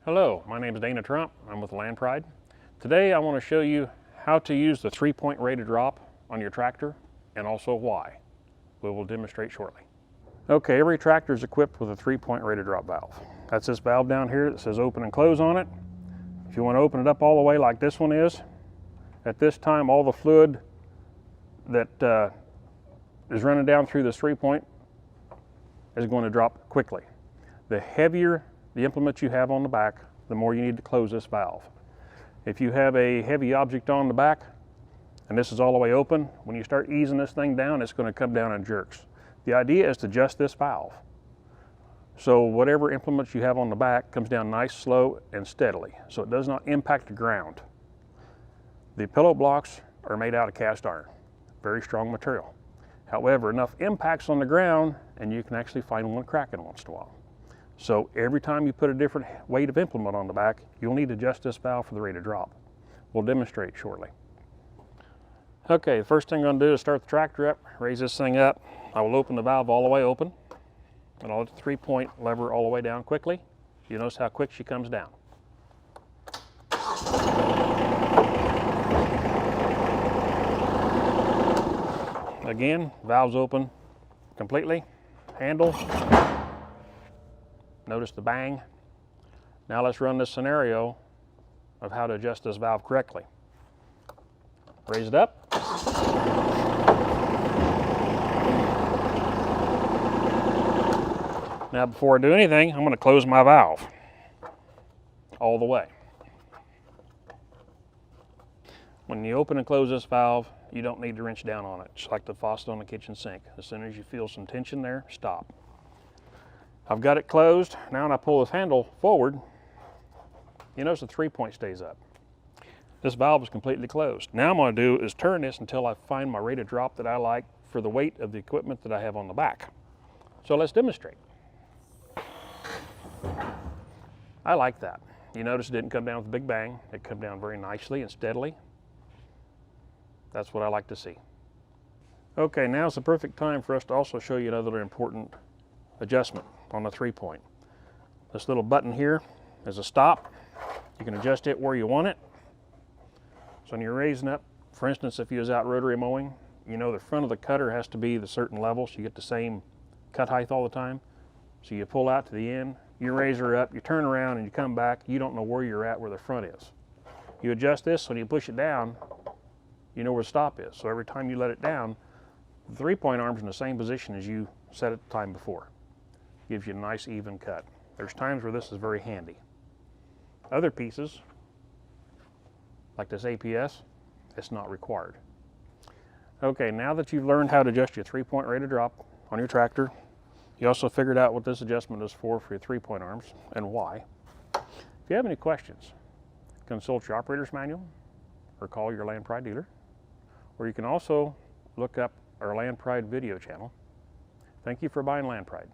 Hello, my name is Dana Trump. I'm with Landpride. Today I want to show you how to use the 3-point rate of drop on your tractor and also why. We will demonstrate shortly. Okay, every tractor is equipped with a 3-point rate of drop valve. That's this valve down here that says open and close on it. If you want to open it up all the way like this one is, at this time all the fluid that is running down through this 3-point is going to drop quickly. The heavier the implement you have on the back, the more you need to close this valve. If you have a heavy object on the back and this is all the way open, when you start easing this thing down, it's going to come down in jerks. The idea is to adjust this valve so whatever implements you have on the back comes down nice, slow, and steadily, so it does not impact the ground. The pillow blocks are made out of cast iron, very strong material. However, enough impacts on the ground and you can actually find one cracking once in a while. So every time you put a different weight of implement on the back, you'll need to adjust this valve for the rate of drop. We'll demonstrate shortly. Okay, the first thing I'm going to do is start the tractor up, raise this thing up. I will open the valve all the way open, and I'll let the 3-point lever all the way down quickly. You notice how quick she comes down. Again, valve's open completely, handle. Notice the bang. Now let's run this scenario of how to adjust this valve correctly. Raise it up. Now before I do anything, I'm going to close my valve all the way. When you open and close this valve, you don't need to wrench down on it, just like the faucet on the kitchen sink. As soon as you feel some tension there, stop. I've got it closed. Now when I pull this handle forward, you notice the 3-point stays up. This valve is completely closed. Now I'm going to do is turn this until I find my rate of drop that I like for the weight of the equipment that I have on the back. So let's demonstrate. I like that. You notice it didn't come down with a big bang. It came down very nicely and steadily. That's what I like to see. Okay, now's the perfect time for us to also show you another important adjustment on the 3-point. This little button here is a stop. You can adjust it where you want it. So when you're raising up, for instance, if you was out rotary mowing, you know the front of the cutter has to be the certain level so you get the same cut height all the time. So you pull out to the end, you raise her up, you turn around and you come back, you don't know where you're at, where the front is. You adjust this, when you push it down, you know where the stop is. So every time you let it down, the 3-point arm's in the same position as you set it the time before. Gives you a nice even cut. There's times where this is very handy. Other pieces, like this APS, it's not required. Okay, now that you've learned how to adjust your 3-point rate of drop on your tractor, you also figured out what this adjustment is for your 3-point arms and why. If you have any questions, consult your operator's manual or call your Landpride dealer, or you can also look up our Landpride video channel. Thank you for buying Landpride.